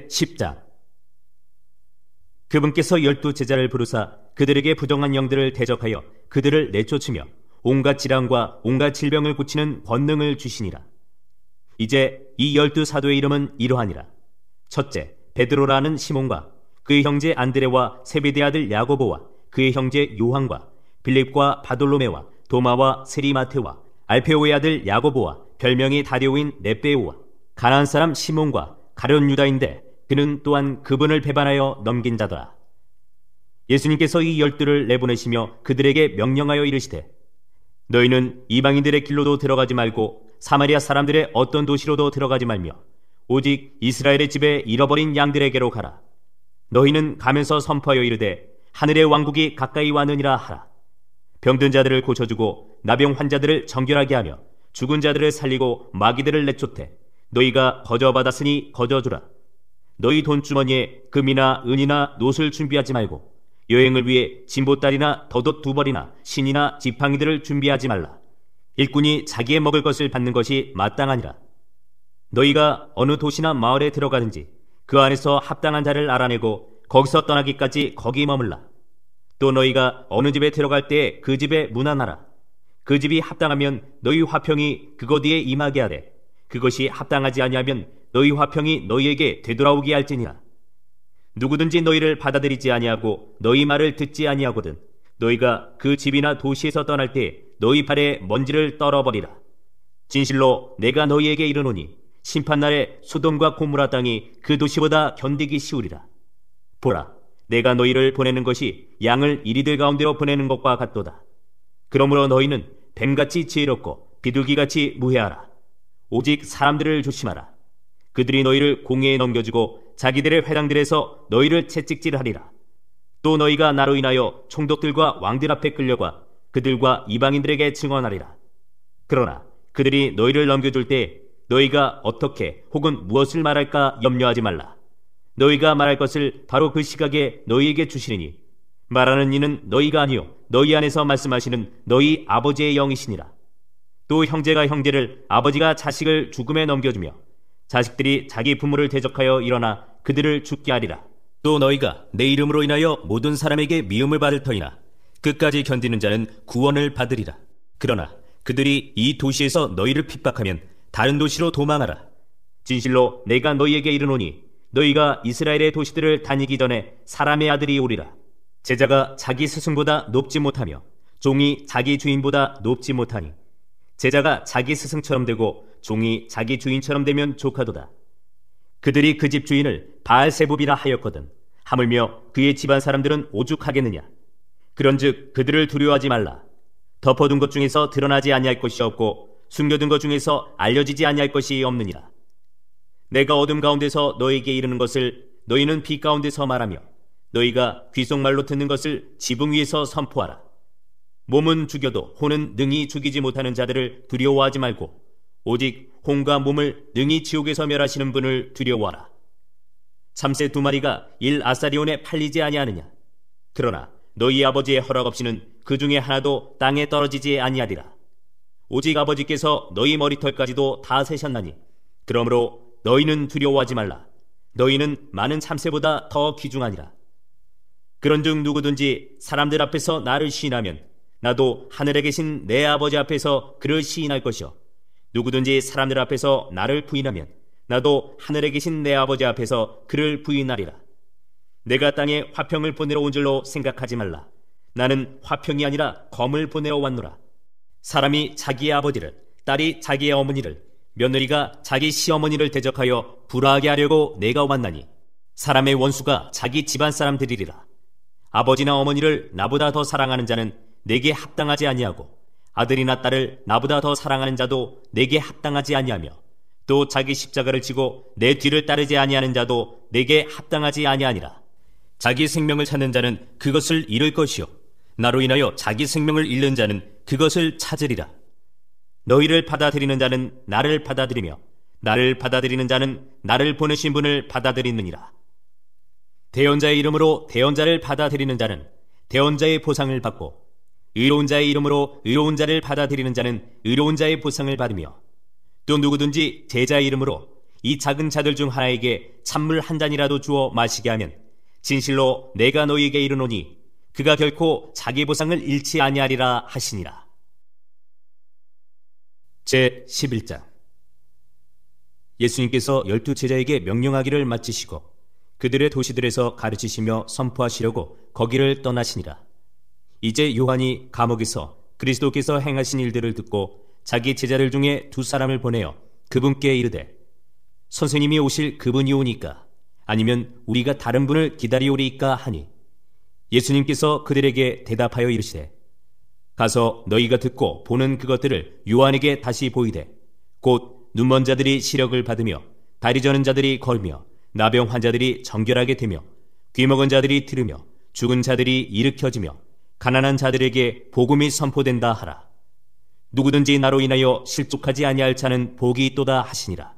제10장. 그분께서 12제자를 부르사 그들에게 부정한 영들을 대적하여 그들을 내쫓으며 온갖 질환과 온갖 질병을 고치는 권능을 주시니라. 이제 이 12사도의 이름은 이러하니라. 첫째, 베드로라는 시몬과 그의 형제 안드레와 세베대 아들 야고보와 그의 형제 요한과 빌립과 바돌로메와 도마와 세리마테와 알페오의 아들 야고보와 별명이 다레오인 네베오와 가나안 사람 시몬과 가룟 유다인데 그는 또한 그분을 배반하여 넘긴 자더라. 예수님께서 이 12를 내보내시며 그들에게 명령하여 이르시되 너희는 이방인들의 길로도 들어가지 말고 사마리아 사람들의 어떤 도시로도 들어가지 말며 오직 이스라엘의 집에 잃어버린 양들에게로 가라. 너희는 가면서 선포하여 이르되 하늘의 왕국이 가까이 왔느니라 하라. 병든 자들을 고쳐주고 나병 환자들을 정결하게 하며 죽은 자들을 살리고 마귀들을 내쫓되 너희가 거저 받았으니 거저 주라. 너희 돈주머니에 금이나 은이나 놋을 준비하지 말고 여행을 위해 진보딸이나 덧옷 2벌이나 신이나 지팡이들을 준비하지 말라. 일꾼이 자기의 먹을 것을 받는 것이 마땅하니라. 너희가 어느 도시나 마을에 들어가든지 그 안에서 합당한 자를 알아내고 거기서 떠나기까지 거기 머물라. 또 너희가 어느 집에 들어갈 때에 그 집에 문안하라. 그 집이 합당하면 너희 화평이 그것 위에 임하게 하되 그것이 합당하지 아니하면 너희 화평이 너희에게 되돌아오게 할지니라. 누구든지 너희를 받아들이지 아니하고 너희 말을 듣지 아니하거든 너희가 그 집이나 도시에서 떠날 때 너희 발에 먼지를 떨어버리라. 진실로 내가 너희에게 이르노니 심판날에 소돔과 고모라 땅이 그 도시보다 견디기 쉬우리라. 보라, 내가 너희를 보내는 것이 양을 이리들 가운데로 보내는 것과 같도다. 그러므로 너희는 뱀같이 지혜롭고 비둘기같이 무해하라. 오직 사람들을 조심하라. 그들이 너희를 공회에 넘겨주고 자기들의 회당들에서 너희를 채찍질하리라. 또 너희가 나로 인하여 총독들과 왕들 앞에 끌려가 그들과 이방인들에게 증언하리라. 그러나 그들이 너희를 넘겨줄 때 너희가 어떻게 혹은 무엇을 말할까 염려하지 말라. 너희가 말할 것을 바로 그 시각에 너희에게 주시리니 말하는 이는 너희가 아니요 너희 안에서 말씀하시는 너희 아버지의 영이시니라. 또 형제가 형제를 아버지가 자식을 죽음에 넘겨주며 자식들이 자기 부모를 대적하여 일어나 그들을 죽게 하리라. 또 너희가 내 이름으로 인하여 모든 사람에게 미움을 받을 터이나 끝까지 견디는 자는 구원을 받으리라. 그러나 그들이 이 도시에서 너희를 핍박하면 다른 도시로 도망하라. 진실로 내가 너희에게 이르노니 너희가 이스라엘의 도시들을 다니기 전에 사람의 아들이 오리라. 제자가 자기 스승보다 높지 못하며 종이 자기 주인보다 높지 못하니 제자가 자기 스승처럼 되고 종이 자기 주인처럼 되면 조카도다. 그들이 그 집 주인을 바알세붑이라 하였거든 하물며 그의 집안 사람들은 오죽하겠느냐. 그런즉 그들을 두려워하지 말라. 덮어둔 것 중에서 드러나지 아니할 것이 없고 숨겨둔 것 중에서 알려지지 아니할 것이 없느니라. 내가 어둠 가운데서 너에게 이르는 것을 너희는 빛 가운데서 말하며 너희가 귓속말로 듣는 것을 지붕 위에서 선포하라. 몸은 죽여도 혼은 능히 죽이지 못하는 자들을 두려워하지 말고 오직 혼과 몸을 능히 지옥에서 멸하시는 분을 두려워하라. 참새 2마리가 1아사리온에 팔리지 아니하느냐. 그러나 너희 아버지의 허락 없이는 그 중에 하나도 땅에 떨어지지 아니하리라. 오직 아버지께서 너희 머리털까지도 다 세셨나니 그러므로 너희는 두려워하지 말라. 너희는 많은 참새보다 더 귀중하니라. 그런즉 누구든지 사람들 앞에서 나를 시인하면 나도 하늘에 계신 내 아버지 앞에서 그를 시인할 것이요 누구든지 사람들 앞에서 나를 부인하면 나도 하늘에 계신 내 아버지 앞에서 그를 부인하리라. 내가 땅에 화평을 보내러 온 줄로 생각하지 말라. 나는 화평이 아니라 검을 보내러 왔노라. 사람이 자기의 아버지를, 딸이 자기의 어머니를, 며느리가 자기 시어머니를 대적하여 불화하게 하려고 내가 왔나니 사람의 원수가 자기 집안 사람들이리라. 아버지나 어머니를 나보다 더 사랑하는 자는 내게 합당하지 아니하고 아들이나 딸을 나보다 더 사랑하는 자도 내게 합당하지 아니하며 또 자기 십자가를 지고 내 뒤를 따르지 아니하는 자도 내게 합당하지 아니하니라. 자기 생명을 찾는 자는 그것을 잃을 것이요 나로 인하여 자기 생명을 잃는 자는 그것을 찾으리라. 너희를 받아들이는 자는 나를 받아들이며 나를 받아들이는 자는 나를 보내신 분을 받아들이느니라. 대언자의 이름으로 대언자를 받아들이는 자는 대언자의 보상을 받고 의로운 자의 이름으로 의로운 자를 받아들이는 자는 의로운 자의 보상을 받으며 또 누구든지 제자의 이름으로 이 작은 자들 중 하나에게 찬물 한 잔이라도 주어 마시게 하면 진실로 내가 너희에게 이르노니 그가 결코 자기 보상을 잃지 아니하리라 하시니라. 제11장. 예수님께서 12제자에게 명령하기를 마치시고 그들의 도시들에서 가르치시며 선포하시려고 거기를 떠나시니라. 이제 요한이 감옥에서 그리스도께서 행하신 일들을 듣고 자기 제자들 중에 2사람을 보내어 그분께 이르되 선생님이 오실 그분이 오니까 아니면 우리가 다른 분을 기다리오리이까 하니 예수님께서 그들에게 대답하여 이르시되 가서 너희가 듣고 보는 그것들을 요한에게 다시 보이되 곧 눈먼 자들이 시력을 받으며 다리 저는 자들이 걸며 나병 환자들이 정결하게 되며 귀먹은 자들이 들으며 죽은 자들이 일으켜지며 가난한 자들에게 복음이 선포된다 하라. 누구든지 나로 인하여 실족하지 아니할 자는 복이 있도다 하시니라.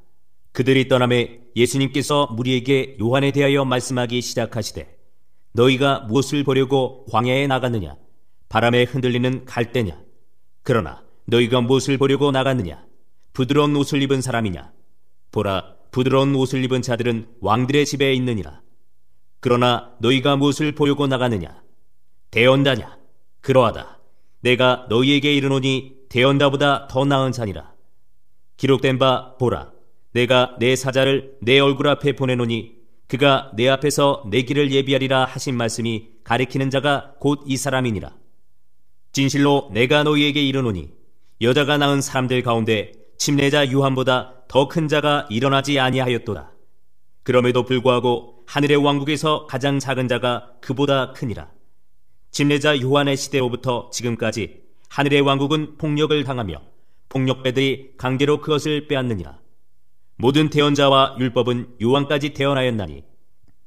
그들이 떠나매 예수님께서 무리에게 요한에 대하여 말씀하기 시작하시되 너희가 무엇을 보려고 광야에 나갔느냐? 바람에 흔들리는 갈대냐? 그러나 너희가 무엇을 보려고 나갔느냐? 부드러운 옷을 입은 사람이냐? 보라, 부드러운 옷을 입은 자들은 왕들의 집에 있느니라. 그러나 너희가 무엇을 보려고 나갔느냐? 대언자냐? 그러하다. 내가 너희에게 이르노니 대언자보다 더 나은 자니라. 기록된 바 보라, 내가 내 사자를 내 얼굴 앞에 보내노니 그가 내 앞에서 내 길을 예비하리라 하신 말씀이 가리키는 자가 곧 이 사람이니라. 진실로 내가 너희에게 이르노니 여자가 낳은 사람들 가운데 침례자 요한보다 더 큰 자가 일어나지 아니하였도다. 그럼에도 불구하고 하늘의 왕국에서 가장 작은 자가 그보다 크니라. 침례자 요한의 시대로부터 지금까지 하늘의 왕국은 폭력을 당하며 폭력배들이 강제로 그것을 빼앗느니라. 모든 대언자와 율법은 요한까지 태어나였나니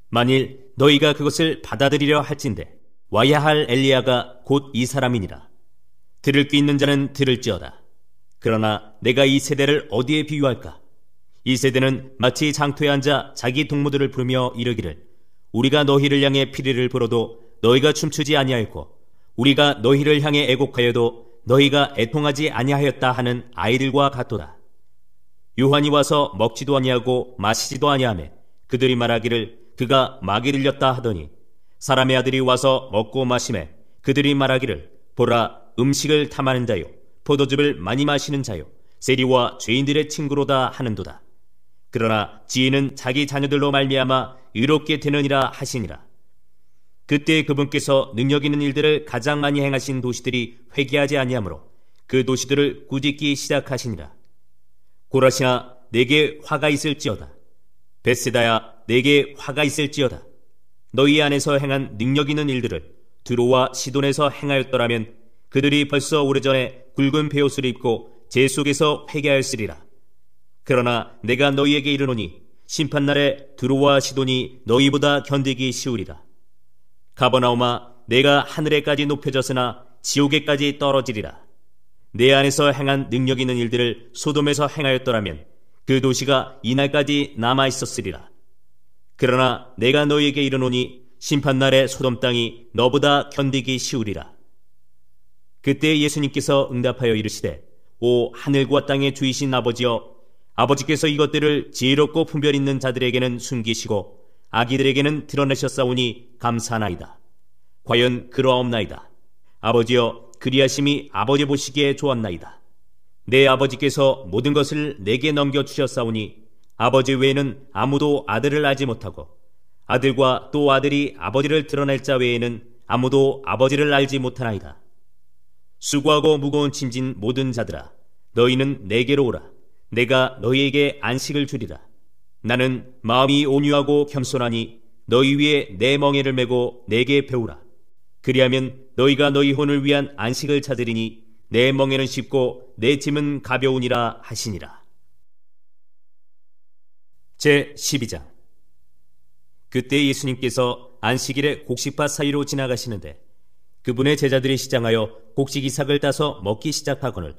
만일 너희가 그것을 받아들이려 할진대 와야 할 엘리야가 곧 이 사람이니라. 들을 귀 있는 자는 들을지어다. 그러나 내가 이 세대를 어디에 비유할까? 이 세대는 마치 장터에 앉아 자기 동무들을 부르며 이르기를 우리가 너희를 향해 피리를 불어도 너희가 춤추지 아니하였고 우리가 너희를 향해 애곡하여도 너희가 애통하지 아니하였다 하는 아이들과 같도다. 요한이 와서 먹지도 아니하고 마시지도 아니하며 그들이 말하기를 그가 마귀 들렸다 하더니 사람의 아들이 와서 먹고 마시매 그들이 말하기를 보라, 음식을 탐하는 자요 포도즙을 많이 마시는 자요 세리와 죄인들의 친구로다 하는도다. 그러나 지혜는 자기 자녀들로 말미암아 의롭게 되느니라 하시니라. 그때 그분께서 능력 있는 일들을 가장 많이 행하신 도시들이 회개하지 아니하므로 그 도시들을 꾸짖기 시작하시니라. 고라시나 내게 화가 있을지어다. 벳세다야 내게 화가 있을지어다. 너희 안에서 행한 능력 있는 일들을 두로와 시돈에서 행하였더라면 그들이 벌써 오래전에 굵은 베옷을 입고 제 속에서 회개하였으리라. 그러나 내가 너희에게 이르노니 심판날에 두로와 시돈이 너희보다 견디기 쉬우리라. 가버나움아 내가 하늘에까지 높여졌으나 지옥에까지 떨어지리라. 내 안에서 행한 능력 있는 일들을 소돔에서 행하였더라면 그 도시가 이날까지 남아있었으리라. 그러나 내가 너희에게 이르노니 심판날에 소돔 땅이 너보다 견디기 쉬우리라. 그때 예수님께서 응답하여 이르시되 오 하늘과 땅의 주이신 아버지여, 아버지께서 이것들을 지혜롭고 분별 있는 자들에게는 숨기시고 아기들에게는 드러내셨사오니 감사하나이다. 과연 그러하옵나이다. 아버지여, 그리하심이 아버지 보시기에 좋았나이다. 내 아버지께서 모든 것을 내게 넘겨주셨사오니 아버지 외에는 아무도 아들을 알지 못하고 아들과 또 아들이 아버지를 드러낼 자 외에는 아무도 아버지를 알지 못하나이다. 수고하고 무거운 짐진 모든 자들아, 너희는 내게로 오라. 내가 너희에게 안식을 주리라. 나는 마음이 온유하고 겸손하니 너희 위에 내 멍에를 메고 내게 배우라. 그리하면 너희가 너희 혼을 위한 안식을 찾으리니 내 멍에는 쉽고 내 짐은 가벼우니라 하시니라. 제12장. 그때 예수님께서 안식일에 곡식밭 사이로 지나가시는데 그분의 제자들이 시장하여 곡식 이삭을 따서 먹기 시작하거늘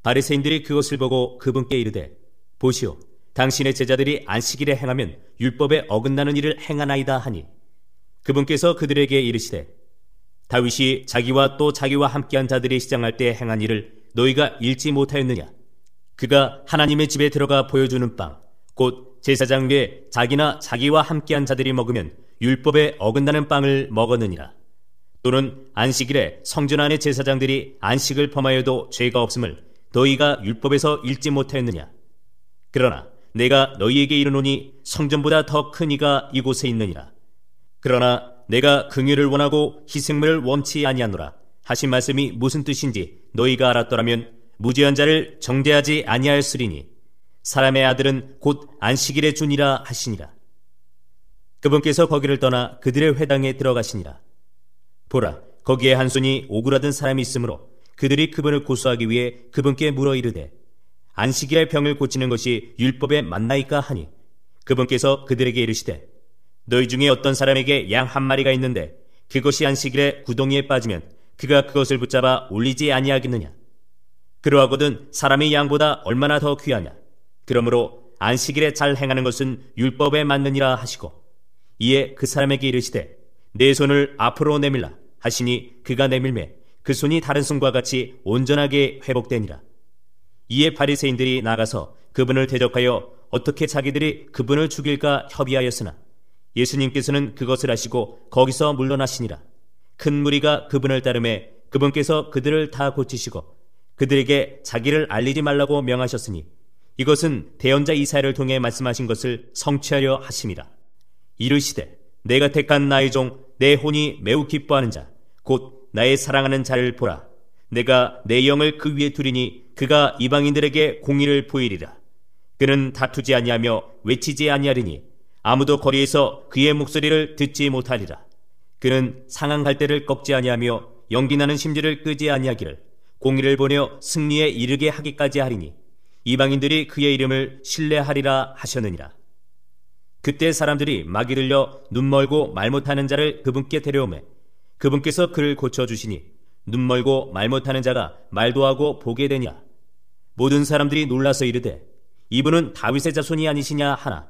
바리새인들이 그것을 보고 그분께 이르되 보시오, 당신의 제자들이 안식일에 행하면 율법에 어긋나는 일을 행하나이다 하니 그분께서 그들에게 이르시되 다윗이 자기와 또 자기와 함께한 자들이 시장할 때 행한 일을 너희가 읽지 못하였느냐? 그가 하나님의 집에 들어가 보여주는 빵 곧 제사장 외에 자기나 자기와 함께한 자들이 먹으면 율법에 어긋나는 빵을 먹었느니라. 또는 안식일에 성전 안의 제사장들이 안식을 범하여도 죄가 없음을 너희가 율법에서 읽지 못하였느냐? 그러나 내가 너희에게 이르노니 성전보다 더 큰 이가 이곳에 있느니라. 그러나 내가 긍휼을 원하고 희생물을 원치 아니하노라 하신 말씀이 무슨 뜻인지 너희가 알았더라면 무죄한 자를 정죄하지 아니하였으리니 사람의 아들은 곧 안식일의 주니라 하시니라. 그분께서 거기를 떠나 그들의 회당에 들어가시니라. 보라, 거기에 한 손이 오그라든 사람이 있으므로 그들이 그분을 고소하기 위해 그분께 물어 이르되 안식일의 병을 고치는 것이 율법에 맞나이까 하니 그분께서 그들에게 이르시되 너희 중에 어떤 사람에게 양 한 마리가 있는데 그것이 안식일에 구덩이에 빠지면 그가 그것을 붙잡아 올리지 아니하겠느냐? 그러하거든 사람이 양보다 얼마나 더 귀하냐? 그러므로 안식일에 잘 행하는 것은 율법에 맞느니라 하시고 이에 그 사람에게 이르시되 내 손을 앞으로 내밀라 하시니 그가 내밀매 그 손이 다른 손과 같이 온전하게 회복되니라. 이에 바리새인들이 나가서 그분을 대적하여 어떻게 자기들이 그분을 죽일까 협의하였으나 예수님께서는 그것을 아시고 거기서 물러나시니라. 큰 무리가 그분을 따르매 그분께서 그들을 다 고치시고 그들에게 자기를 알리지 말라고 명하셨으니 이것은 대언자 이사야를 통해 말씀하신 것을 성취하려 하심이라. 이르시되 내가 택한 나의 종 내 혼이 매우 기뻐하는 자 곧 나의 사랑하는 자를 보라. 내가 내 영을 그 위에 두리니 그가 이방인들에게 공의를 보이리라. 그는 다투지 아니하며 외치지 아니하리니 아무도 거리에서 그의 목소리를 듣지 못하리라. 그는 상한 갈대를 꺾지 아니하며 연기나는 심지를 끄지 아니하기를 공의를 보내어 승리에 이르게 하기까지 하리니 이방인들이 그의 이름을 신뢰하리라 하셨느니라. 그때 사람들이 막이 들려 눈멀고 말 못하는 자를 그분께 데려오매 그분께서 그를 고쳐주시니 눈멀고 말 못하는 자가 말도 하고 보게 되니라. 모든 사람들이 놀라서 이르되 이분은 다윗의 자손이 아니시냐 하나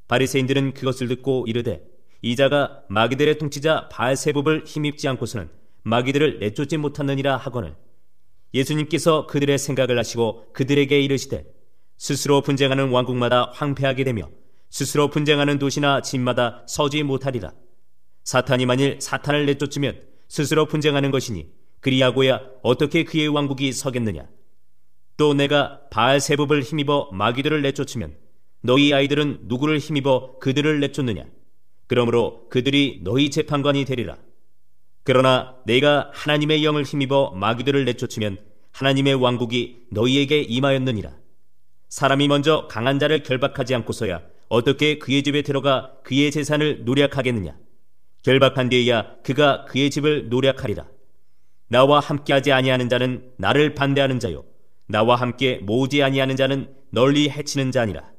바리새인들은 그것을 듣고 이르되 이 자가 마귀들의 통치자 바알세붑을 힘입지 않고서는 마귀들을 내쫓지 못하느니라 하거늘 예수님께서 그들의 생각을 아시고 그들에게 이르시되 스스로 분쟁하는 왕국마다 황폐하게 되며 스스로 분쟁하는 도시나 집마다 서지 못하리라. 사탄이 만일 사탄을 내쫓으면 스스로 분쟁하는 것이니 그리하고야 어떻게 그의 왕국이 서겠느냐? 또 내가 바알세붑을 힘입어 마귀들을 내쫓으면 너희 아이들은 누구를 힘입어 그들을 내쫓느냐? 그러므로 그들이 너희 재판관이 되리라. 그러나 내가 하나님의 영을 힘입어 마귀들을 내쫓으면 하나님의 왕국이 너희에게 임하였느니라. 사람이 먼저 강한 자를 결박하지 않고서야 어떻게 그의 집에 들어가 그의 재산을 노략하겠느냐? 결박한 뒤에야 그가 그의 집을 노략하리라. 나와 함께하지 아니하는 자는 나를 반대하는 자요 나와 함께 모으지 아니하는 자는 널리 해치는 자니라.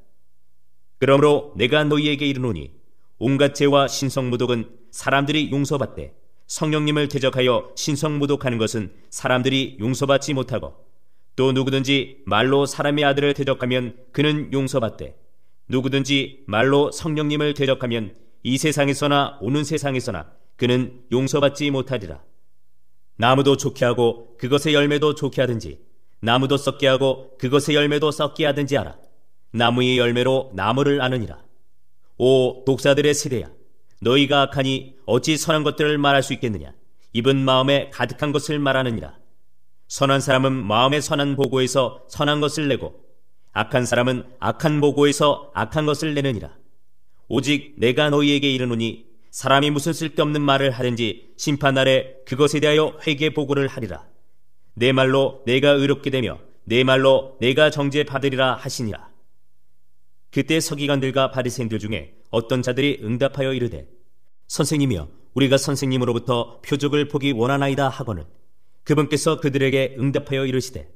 그러므로 내가 너희에게 이르노니 온갖 죄와 신성모독은 사람들이 용서받되 성령님을 대적하여 신성모독하는 것은 사람들이 용서받지 못하고 또 누구든지 말로 사람의 아들을 대적하면 그는 용서받되 누구든지 말로 성령님을 대적하면 이 세상에서나 오는 세상에서나 그는 용서받지 못하리라. 나무도 좋게 하고 그것의 열매도 좋게 하든지 나무도 썩게 하고 그것의 열매도 썩게 하든지 하라. 나무의 열매로 나무를 아느니라. 오 독사들의 세대야, 너희가 악하니 어찌 선한 것들을 말할 수 있겠느냐? 입은 마음에 가득한 것을 말하느니라. 선한 사람은 마음에 선한 보고에서 선한 것을 내고 악한 사람은 악한 보고에서 악한 것을 내느니라. 오직 내가 너희에게 이르노니 사람이 무슨 쓸데없는 말을 하든지 심판날에 그것에 대하여 회개 보고를 하리라. 내 말로 내가 의롭게 되며 내 말로 내가 정죄받으리라 하시니라. 그때 서기관들과 바리새인들 중에 어떤 자들이 응답하여 이르되 선생님이여 우리가 선생님으로부터 표적을 보기 원하나이다 하거늘 그분께서 그들에게 응답하여 이르시되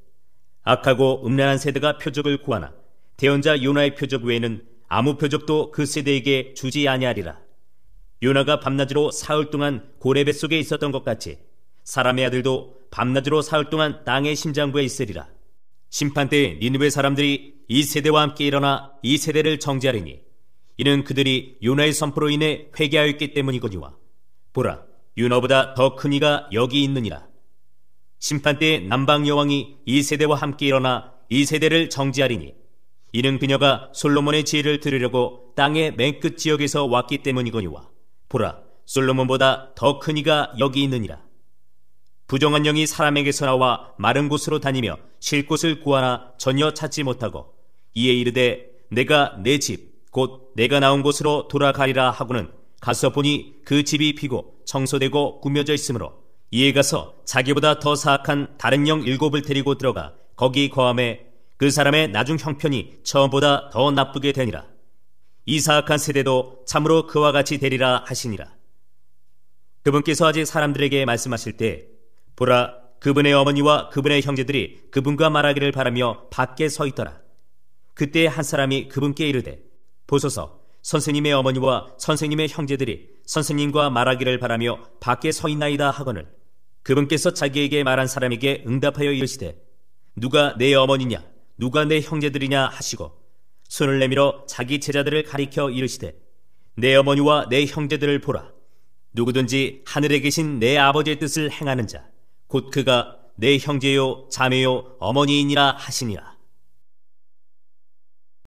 악하고 음란한 세대가 표적을 구하나 대언자 요나의 표적 외에는 아무 표적도 그 세대에게 주지 아니하리라. 요나가 밤낮으로 사흘 동안 고래 뱃속에 있었던 것 같이 사람의 아들도 밤낮으로 사흘 동안 땅의 심장부에 있으리라. 심판때에 니느웨 사람들이 이 세대와 함께 일어나 이 세대를 정죄하리니 이는 그들이 요나의 선포로 인해 회개하였기 때문이거니와 보라 요나보다 더 큰 이가 여기 있느니라. 심판때에 남방 여왕이 이 세대와 함께 일어나 이 세대를 정죄하리니 이는 그녀가 솔로몬의 지혜를 들으려고 땅의 맨 끝 지역에서 왔기 때문이거니와 보라, 솔로몬보다 더 큰 이가 여기 있느니라. 부정한 영이 사람에게서 나와 마른 곳으로 다니며 쉴 곳을 구하나 전혀 찾지 못하고 이에 이르되 내가 내 집 곧 내가 나온 곳으로 돌아가리라 하고는 가서 보니 그 집이 비고 청소되고 꾸며져 있으므로 이에 가서 자기보다 더 사악한 다른 영 7을 데리고 들어가 거기 거함에 그 사람의 나중 형편이 처음보다 더 나쁘게 되니라. 이 사악한 세대도 참으로 그와 같이 되리라 하시니라. 그분께서 아직 사람들에게 말씀하실 때 보라, 그분의 어머니와 그분의 형제들이 그분과 말하기를 바라며 밖에 서 있더라. 그때 한 사람이 그분께 이르되 보소서, 선생님의 어머니와 선생님의 형제들이 선생님과 말하기를 바라며 밖에 서 있나이다 하거늘 그분께서 자기에게 말한 사람에게 응답하여 이르시되 누가 내 어머니냐 누가 내 형제들이냐 하시고 손을 내밀어 자기 제자들을 가리켜 이르시되 내 어머니와 내 형제들을 보라. 누구든지 하늘에 계신 내 아버지의 뜻을 행하는 자 곧 그가 내 형제요 자매요 어머니이니라 하시니라.